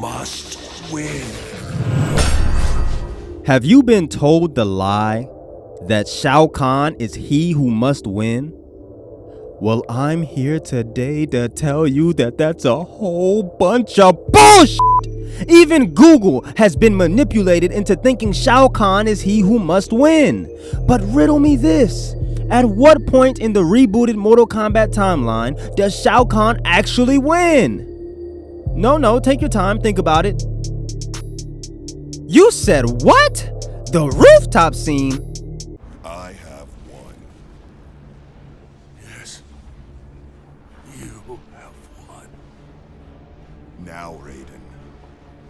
must win. Have you been told the lie that Shao Kahn is he who must win? Well, I'm here today to tell you that that's a whole bunch of bullshit! Even Google has been manipulated into thinking Shao Kahn is he who must win. But riddle me this. At what point in the rebooted Mortal Kombat timeline does Shao Kahn actually win? No, take your time, think about it. You said what? The rooftop scene? I have won. Yes. You have won. Now, Raiden,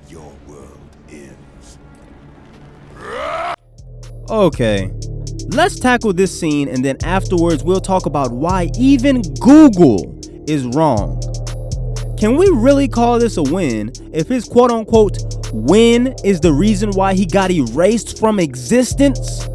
your world ends. Okay, let's tackle this scene and then afterwards we'll talk about why even Google is wrong. Can we really call this a win if his quote-unquote win is the reason why he got erased from existence?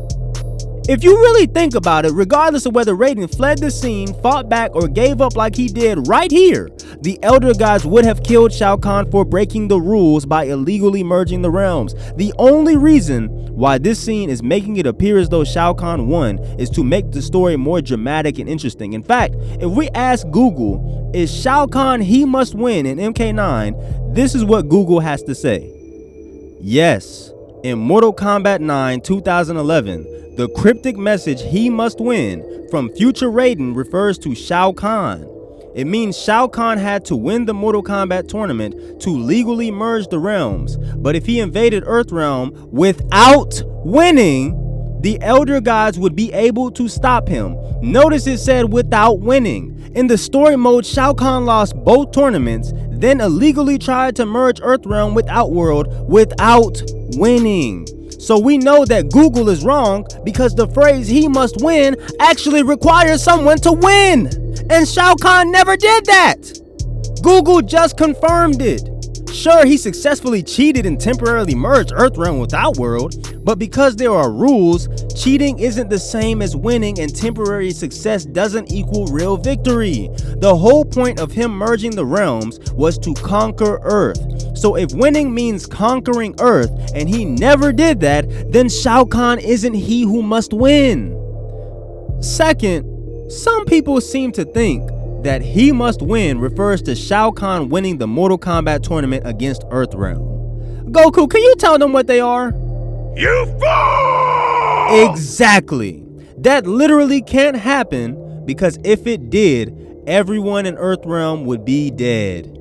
If you really think about it, regardless of whether Raiden fled the scene, fought back, or gave up like he did right here, the Elder Gods would have killed Shao Kahn for breaking the rules by illegally merging the realms. The only reason why this scene is making it appear as though Shao Kahn won is to make the story more dramatic and interesting. In fact, if we ask Google, is Shao Kahn he must win in MK9, this is what Google has to say. Yes, in Mortal Kombat 9 2011, the cryptic message "he must win" from future Raiden refers to Shao Kahn. It means Shao Kahn had to win the Mortal Kombat tournament to legally merge the realms, but if he invaded Earthrealm without winning, the Elder Gods would be able to stop him. Notice it said without winning. In the story mode, Shao Kahn lost both tournaments, then illegally tried to merge Earthrealm with Outworld without winning. So we know that Google is wrong because the phrase "he must win" actually requires someone to win. And Shao Kahn never did that. Google just confirmed it. Sure, he successfully cheated and temporarily merged Earthrealm with Outworld, but because there are rules, cheating isn't the same as winning, and temporary success doesn't equal real victory. The whole point of him merging the realms was to conquer Earth. So if winning means conquering Earth and he never did that, then Shao Kahn isn't he who must win. Second, some people seem to think that "he must win" refers to Shao Kahn winning the Mortal Kombat tournament against Earthrealm. Goku, can you tell them what they are? You fool! Exactly. That literally can't happen because if it did, everyone in Earthrealm would be dead.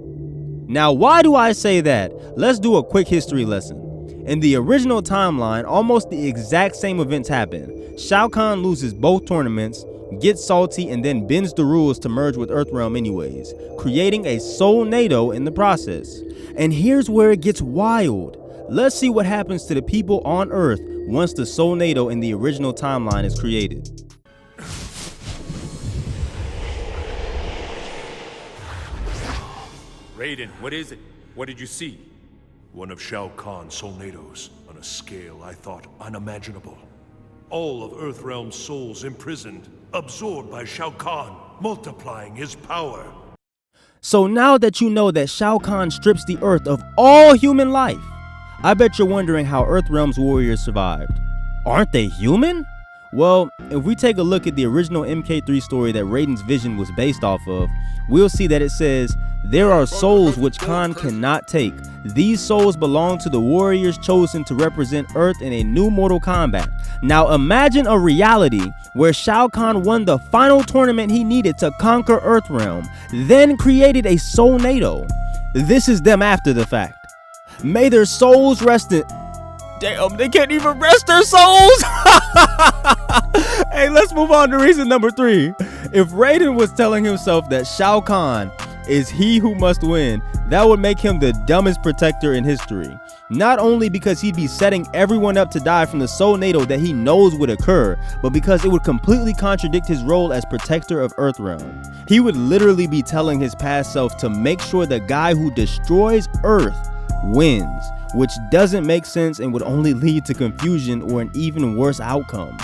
Now, why do I say that? Let's do a quick history lesson. In the original timeline, almost the exact same events happen. Shao Kahn loses both tournaments, gets salty, and then bends the rules to merge with Earthrealm anyways, creating a Soulnado in the process. And here's where it gets wild. Let's see what happens to the people on Earth once the Soulnado in the original timeline is created. Raiden, what is it? What did you see? One of Shao Kahn's Soulnados on a scale I thought unimaginable. All of Earthrealm's souls imprisoned, absorbed by Shao Kahn, multiplying his power. So now that you know that Shao Kahn strips the Earth of all human life, I bet you're wondering how Earthrealm's warriors survived. Aren't they human? Well, if we take a look at the original MK3 story that Raiden's vision was based off of, we'll see that it says, "There are souls which Kahn cannot take. These souls belong to the warriors chosen to represent Earth in a new Mortal Kombat." Now imagine a reality where Shao Kahn won the final tournament he needed to conquer Earthrealm, then created a Soulnado. This is them after the fact. May their souls rest in... Damn, they can't even rest their souls! Hey, let's move on to reason number 3. If Raiden was telling himself that Shao Kahn is he who must win, that would make him the dumbest protector in history. Not only because he'd be setting everyone up to die from the Soulnado that he knows would occur, but because it would completely contradict his role as protector of Earthrealm. He would literally be telling his past self to make sure the guy who destroys Earth wins, which doesn't make sense and would only lead to confusion or an even worse outcome.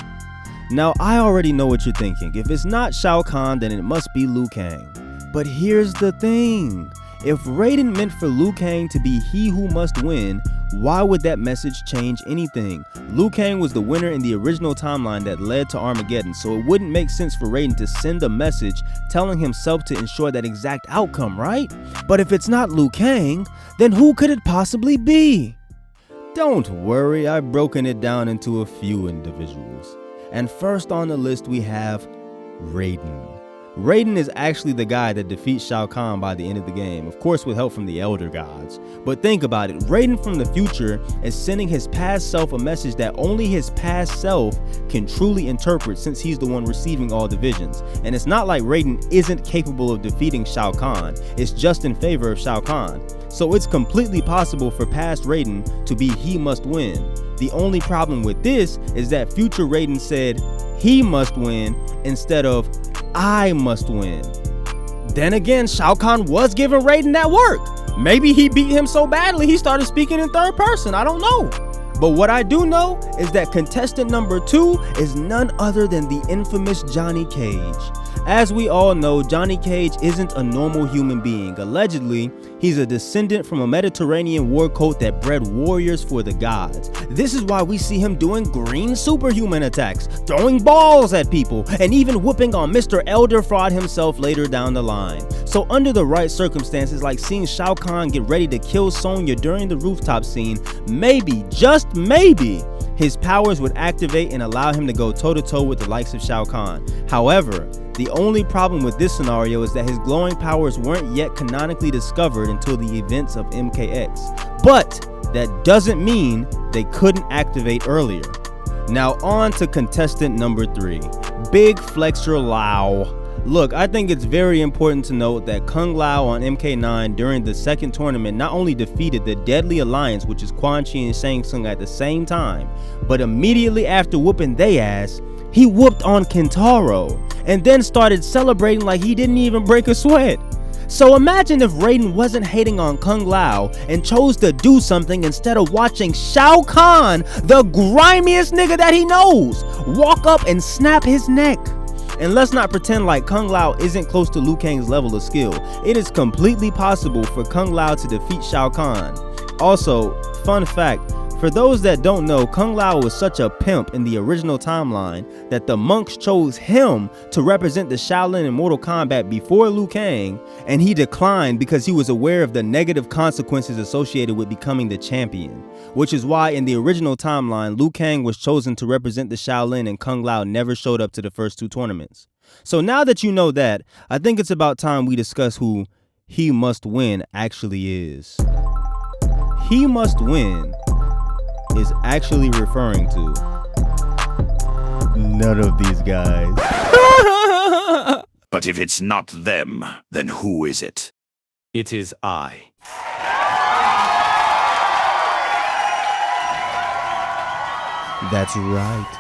Now, I already know what you're thinking. If it's not Shao Kahn, then it must be Liu Kang. But here's the thing. If Raiden meant for Liu Kang to be he who must win, why would that message change anything? Liu Kang was the winner in the original timeline that led to Armageddon, so it wouldn't make sense for Raiden to send a message telling himself to ensure that exact outcome, right? But if it's not Liu Kang, then who could it possibly be? Don't worry, I've broken it down into a few individuals. And first on the list we have Raiden. Raiden is actually the guy that defeats Shao Kahn by the end of the game, of course with help from the Elder Gods. But think about it, Raiden from the future is sending his past self a message that only his past self can truly interpret, since he's the one receiving all the visions. And it's not like Raiden isn't capable of defeating Shao Kahn, it's just in favor of Shao Kahn. So it's completely possible for past Raiden to be he must win. The only problem with this is that future Raiden said he must win instead of I must win. Then again, Shao Kahn was giving Raiden that work. Maybe he beat him so badly he started speaking in third person, I don't know. But what I do know is that contestant number 2 is none other than the infamous Johnny Cage. As we all know, Johnny Cage isn't a normal human being. Allegedly, he's a descendant from a Mediterranean war cult that bred warriors for the gods. This is why we see him doing green superhuman attacks, throwing balls at people, and even whooping on Mr. Elder Fraud himself later down the line. So under the right circumstances, like seeing Shao Kahn get ready to kill Sonya during the rooftop scene, maybe, just maybe, his powers would activate and allow him to go toe-to-toe with the likes of Shao Kahn. However, the only problem with this scenario is that his glowing powers weren't yet canonically discovered until the events of MKX. But that doesn't mean they couldn't activate earlier. Now on to contestant number 3, Big Flexer Lao. Look, I think it's very important to note that Kung Lao on MK9 during the second tournament not only defeated the Deadly Alliance, which is Quan Chi and Shang Tsung at the same time, but immediately after whooping they ass, he whooped on Kentaro and then started celebrating like he didn't even break a sweat. So imagine if Raiden wasn't hating on Kung Lao and chose to do something instead of watching Shao Kahn, the grimiest nigga that he knows, walk up and snap his neck. And let's not pretend like Kung Lao isn't close to Liu Kang's level of skill. It is completely possible for Kung Lao to defeat Shao Kahn. Also, fun fact, for those that don't know, Kung Lao was such a pimp in the original timeline that the monks chose him to represent the Shaolin in Mortal Kombat before Liu Kang, and he declined because he was aware of the negative consequences associated with becoming the champion. Which is why in the original timeline, Liu Kang was chosen to represent the Shaolin and Kung Lao never showed up to the first 2 tournaments. So now that you know that, I think it's about time we discuss who He Must Win actually is. He Must Win is actually referring to none of these guys. But if it's not them, then who is it? It is I. That's right.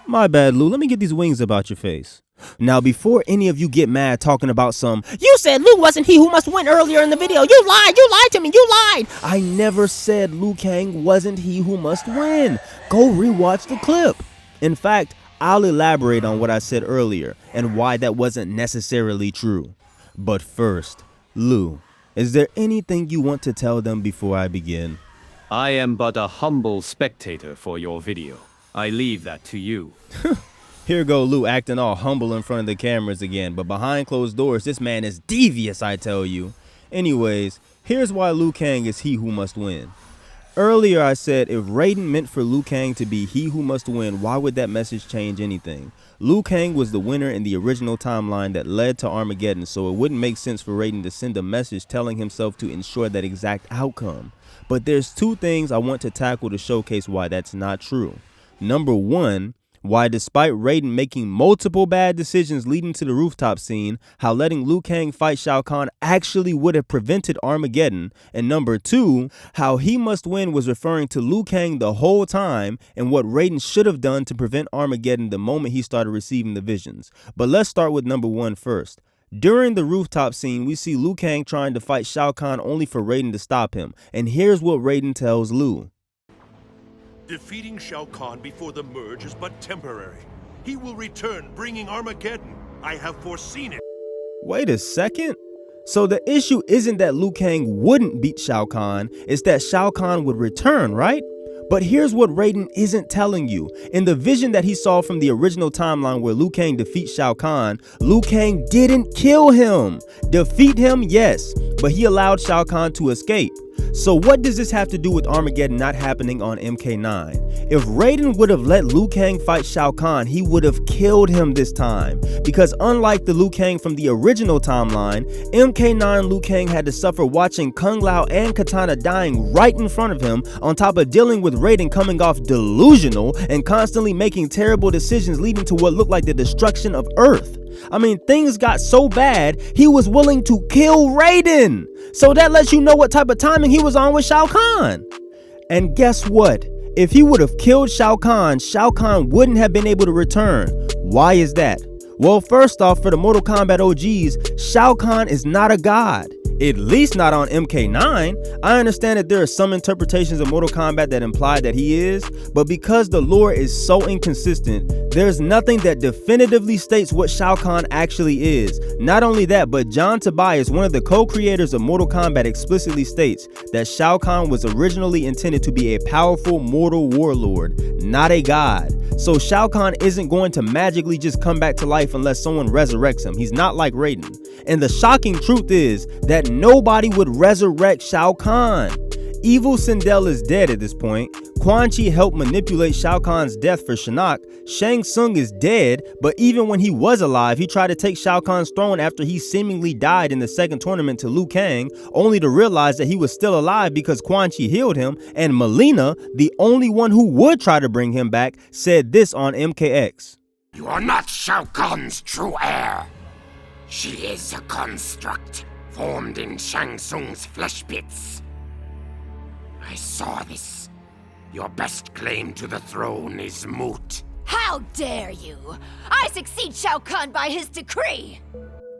My bad, Lou. Let me get these wings about your face. Now, before any of you get mad talking about some, you said Liu wasn't he who must win earlier in the video. You lied to me, you lied. I never said Liu Kang wasn't he who must win. Go rewatch the clip. In fact, I'll elaborate on what I said earlier and why that wasn't necessarily true. But first, Lou, is there anything you want to tell them before I begin? I am but a humble spectator for your video. I leave that to you. Here go Lou acting all humble in front of the cameras again, but behind closed doors, this man is devious, I tell you. Anyways, here's why Liu Kang is he who must win. Earlier I said if Raiden meant for Liu Kang to be he who must win, why would that message change anything? Liu Kang was the winner in the original timeline that led to Armageddon, so it wouldn't make sense for Raiden to send a message telling himself to ensure that exact outcome. But there's 2 things I want to tackle to showcase why that's not true. Number 1, why despite Raiden making multiple bad decisions leading to the rooftop scene, how letting Liu Kang fight Shao Kahn actually would have prevented Armageddon. And number 2, how He Must Win was referring to Liu Kang the whole time and what Raiden should have done to prevent Armageddon the moment he started receiving the visions. But let's start with number 1 first. During the rooftop scene, we see Liu Kang trying to fight Shao Kahn only for Raiden to stop him. And here's what Raiden tells Liu. Defeating Shao Kahn before the merge is but temporary. He will return, bringing Armageddon. I have foreseen it. Wait a second. So the issue isn't that Liu Kang wouldn't beat Shao Kahn, it's that Shao Kahn would return, right? But here's what Raiden isn't telling you. In the vision that he saw from the original timeline where Liu Kang defeats Shao Kahn, Liu Kang didn't kill him. Defeat him, yes, but he allowed Shao Kahn to escape. So what does this have to do with Armageddon not happening on MK9? If Raiden would have let Liu Kang fight Shao Kahn, he would have killed him this time. Because unlike the Liu Kang from the original timeline, MK9 Liu Kang had to suffer watching Kung Lao and Katana dying right in front of him, on top of dealing with Raiden coming off delusional and constantly making terrible decisions leading to what looked like the destruction of Earth. I mean, things got so bad, he was willing to kill Raiden. So that lets you know what type of timing he was on with Shao Kahn. And guess what? If he would have killed Shao Kahn wouldn't have been able to return. Why is that? Well, first off, for the Mortal Kombat OGs, Shao Kahn is not a god. At least not on MK9. I understand that there are some interpretations of Mortal Kombat that imply that he is, but because the lore is so inconsistent, there's nothing that definitively states what Shao Kahn actually is. Not only that, but John Tobias, one of the co-creators of Mortal Kombat, explicitly states that Shao Kahn was originally intended to be a powerful mortal warlord, not a god. So Shao Kahn isn't going to magically just come back to life unless someone resurrects him. He's not like Raiden. And the shocking truth is that nobody would resurrect Shao Kahn. Evil Sindel is dead at this point. Quan Chi helped manipulate Shao Kahn's death for Shinnok. Shang Tsung is dead, but even when he was alive, he tried to take Shao Kahn's throne after he seemingly died in the second tournament to Liu Kang, only to realize that he was still alive because Quan Chi healed him, and Melina, the only one who would try to bring him back, said this on MKX. "You are not Shao Kahn's true heir. She is a construct formed in Shang Tsung's flesh pits. I saw this. Your best claim to the throne is moot." How dare you! I succeed Shao Kahn by his decree!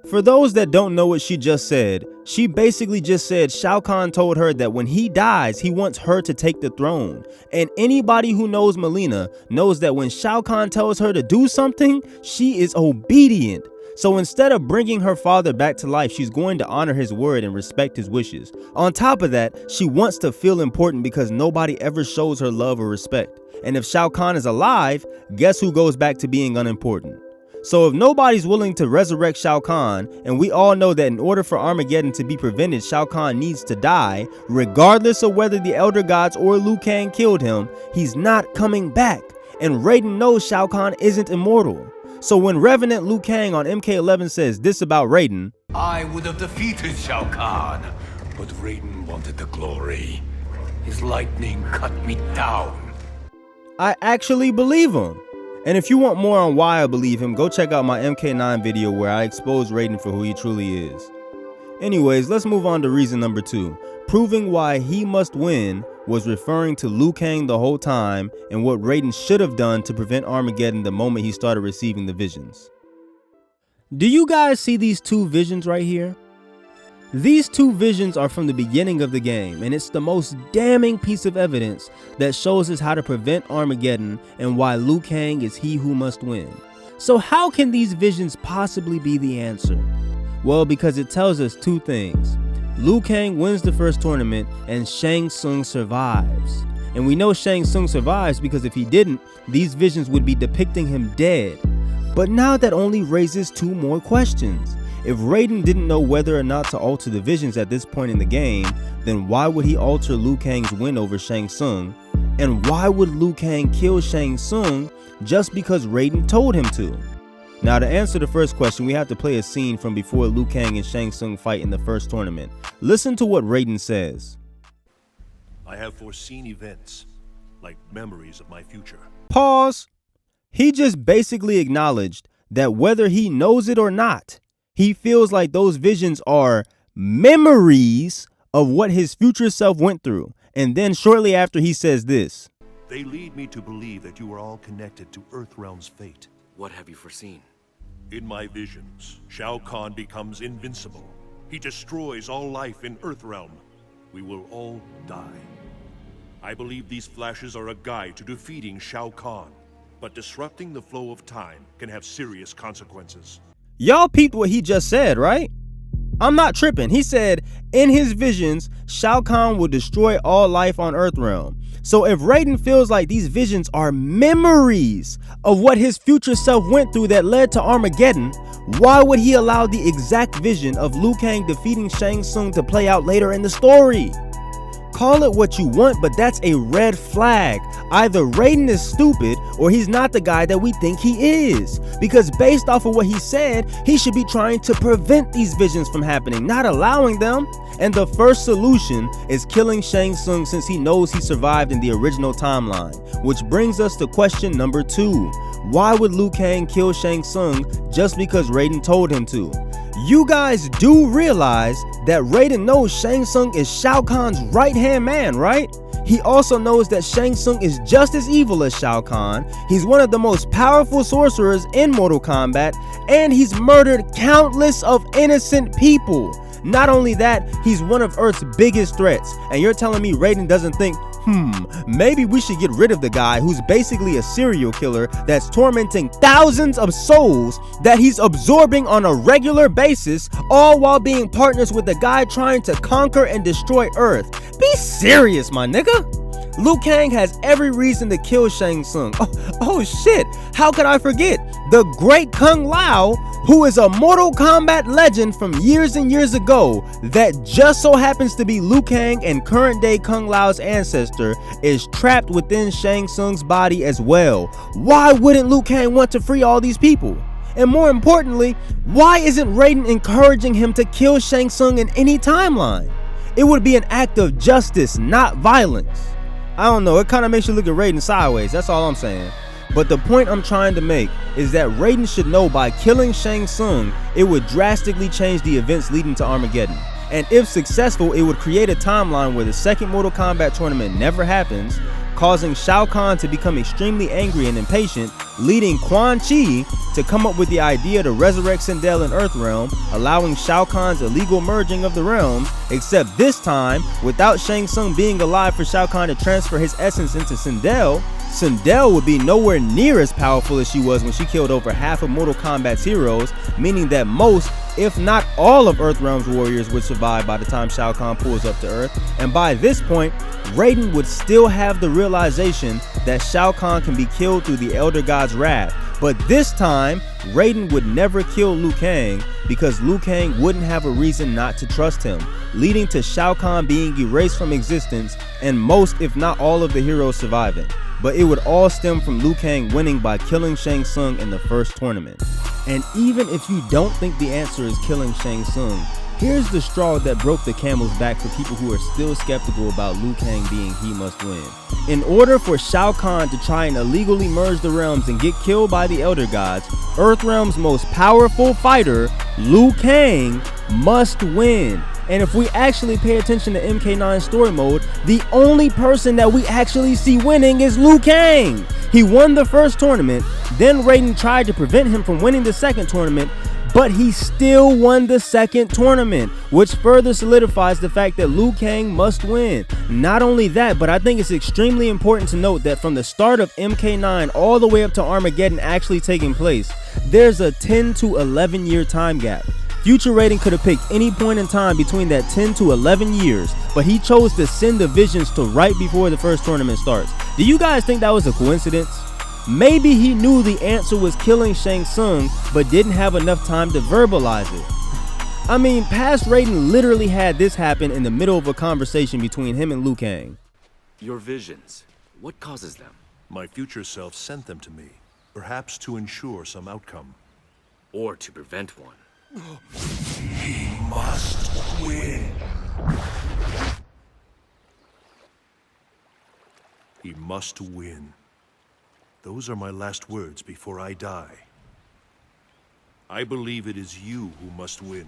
For those that don't know what she just said, she basically just said Shao Kahn told her that when he dies, he wants her to take the throne. And anybody who knows Melina knows that when Shao Kahn tells her to do something, she is obedient. So instead of bringing her father back to life, she's going to honor his word and respect his wishes. On top of that, she wants to feel important because nobody ever shows her love or respect. And if Shao Kahn is alive, guess who goes back to being unimportant? So if nobody's willing to resurrect Shao Kahn, and we all know that in order for Armageddon to be prevented, Shao Kahn needs to die, regardless of whether the Elder Gods or Liu Kang killed him, he's not coming back. And Raiden knows Shao Kahn isn't immortal. So when Revenant Liu Kang on MK11 says this about Raiden, I would have defeated Shao Kahn, but Raiden wanted the glory. His lightning cut me down. I actually believe him. And if you want more on why I believe him, go check out my MK9 video where I expose Raiden for who he truly is. Anyways, let's move on to reason number 2. Proving why he must win was referring to Liu Kang the whole time and what Raiden should have done to prevent Armageddon the moment he started receiving the visions. Do you guys see these two visions right here? These two visions are from the beginning of the game, and it's the most damning piece of evidence that shows us how to prevent Armageddon and why Liu Kang is he who must win. So how can these visions possibly be the answer? Well, because it tells us two things. Liu Kang wins the first tournament and Shang Tsung survives. And we know Shang Tsung survives because if he didn't, these visions would be depicting him dead. But now that only raises two more questions. If Raiden didn't know whether or not to alter the visions at this point in the game, then why would he alter Liu Kang's win over Shang Tsung? And why would Liu Kang kill Shang Tsung just because Raiden told him to? Now, to answer the first question, we have to play a scene from before Liu Kang and Shang Tsung fight in the first tournament. Listen to what Raiden says. I have foreseen events, like memories of my future. Pause. He just basically acknowledged that whether he knows it or not, he feels like those visions are memories of what his future self went through. And then shortly after he says this. They lead me to believe that you are all connected to Earthrealm's fate. What have you foreseen? In my visions, Shao Kahn becomes invincible. He destroys all life in Earthrealm. We will all die. I believe these flashes are a guide to defeating Shao Kahn, but disrupting the flow of time can have serious consequences. Y'all peeped what he just said, right? I'm not tripping. He said, in his visions, Shao Kahn will destroy all life on Earthrealm. So if Raiden feels like these visions are memories of what his future self went through that led to Armageddon, why would he allow the exact vision of Liu Kang defeating Shang Tsung to play out later in the story? Call it what you want, but that's a red flag. Either Raiden is stupid or he's not the guy that we think he is. Because based off of what he said, he should be trying to prevent these visions from happening, not allowing them. And the first solution is killing Shang Tsung since he knows he survived in the original timeline. Which brings us to question number 2. Why would Liu Kang kill Shang Tsung just because Raiden told him to? You guys do realize that Raiden knows Shang Tsung is Shao Kahn's right-hand man, right? He also knows that Shang Tsung is just as evil as Shao Kahn. He's one of the most powerful sorcerers in Mortal Kombat, and he's murdered countless of innocent people. Not only that, he's one of Earth's biggest threats, and you're telling me Raiden doesn't think, maybe we should get rid of the guy who's basically a serial killer that's tormenting thousands of souls that he's absorbing on a regular basis, all while being partners with the guy trying to conquer and destroy Earth. Be serious, my nigga. Liu Kang has every reason to kill Shang Tsung. Oh shit, how could I forget? The great Kung Lao, who is a Mortal Kombat legend from years and years ago that just so happens to be Liu Kang and current day Kung Lao's ancestor, is trapped within Shang Tsung's body as well. Why wouldn't Liu Kang want to free all these people? And more importantly, why isn't Raiden encouraging him to kill Shang Tsung in any timeline? It would be an act of justice, not violence. I don't know, it kind of makes you look at Raiden sideways, that's all I'm saying. But the point I'm trying to make is that Raiden should know by killing Shang Tsung, it would drastically change the events leading to Armageddon. And if successful, it would create a timeline where the second Mortal Kombat tournament never happens, causing Shao Kahn to become extremely angry and impatient, leading Quan Chi to come up with the idea to resurrect Sindel in Earthrealm, allowing Shao Kahn's illegal merging of the realms, except this time, without Shang Tsung being alive for Shao Kahn to transfer his essence into Sindel, Sindel would be nowhere near as powerful as she was when she killed over half of Mortal Kombat's heroes, meaning that most, if not all of Earthrealm's warriors would survive by the time Shao Kahn pulls up to Earth, and by this point, Raiden would still have the realization that Shao Kahn can be killed through the Elder God's wrath. But this time, Raiden would never kill Liu Kang because Liu Kang wouldn't have a reason not to trust him, leading to Shao Kahn being erased from existence and most, if not all, of the heroes surviving. But it would all stem from Liu Kang winning by killing Shang Tsung in the first tournament. And even if you don't think the answer is killing Shang Tsung, here's the straw that broke the camel's back for people who are still skeptical about Liu Kang being he must win. In order for Shao Kahn to try and illegally merge the realms and get killed by the Elder Gods, Earthrealm's most powerful fighter, Liu Kang, must win. And if we actually pay attention to MK9 story mode, the only person that we actually see winning is Liu Kang. He won the first tournament, then Raiden tried to prevent him from winning the second tournament, but he still won the second tournament, which further solidifies the fact that Liu Kang must win. Not only that, but I think it's extremely important to note that from the start of MK9 all the way up to Armageddon actually taking place, there's a 10 to 11 year time gap. Future Raiden could have picked any point in time between that 10 to 11 years, but he chose to send the visions to right before the first tournament starts. Do you guys think that was a coincidence? Maybe he knew the answer was killing Shang Tsung, but didn't have enough time to verbalize it. I mean, past Raiden literally had this happen in the middle of a conversation between him and Liu Kang. Your visions, what causes them? My future self sent them to me, perhaps to ensure some outcome. Or to prevent one. He must win. He must win. Those are my last words before I die. I believe it is you who must win.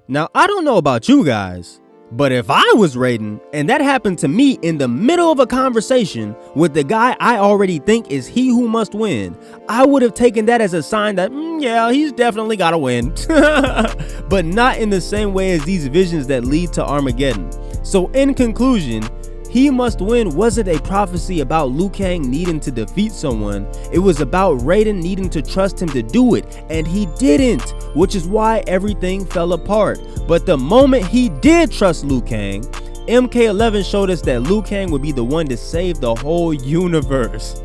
Now, I don't know about you guys, but if I was Raiden and that happened to me in the middle of a conversation with the guy I already think is he who must win, I would have taken that as a sign that, yeah, he's definitely gotta win. But not in the same way as these visions that lead to Armageddon. So in conclusion, He Must Win wasn't a prophecy about Liu Kang needing to defeat someone. It was about Raiden needing to trust him to do it, and he didn't, which is why everything fell apart. But the moment he did trust Liu Kang, MK11 showed us that Liu Kang would be the one to save the whole universe.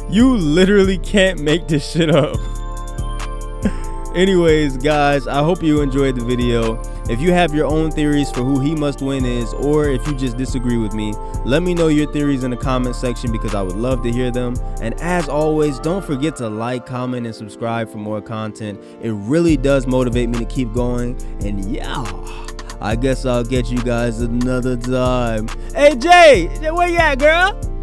You literally can't make this shit up. Anyways, guys, I hope you enjoyed the video. If you have your own theories for who He Must Win is, or if you just disagree with me, let me know your theories in the comment section because I would love to hear them. And as always, don't forget to like, comment, and subscribe for more content. It really does motivate me to keep going. And yeah, I guess I'll catch you guys another time. Hey, Jay, where you at, girl?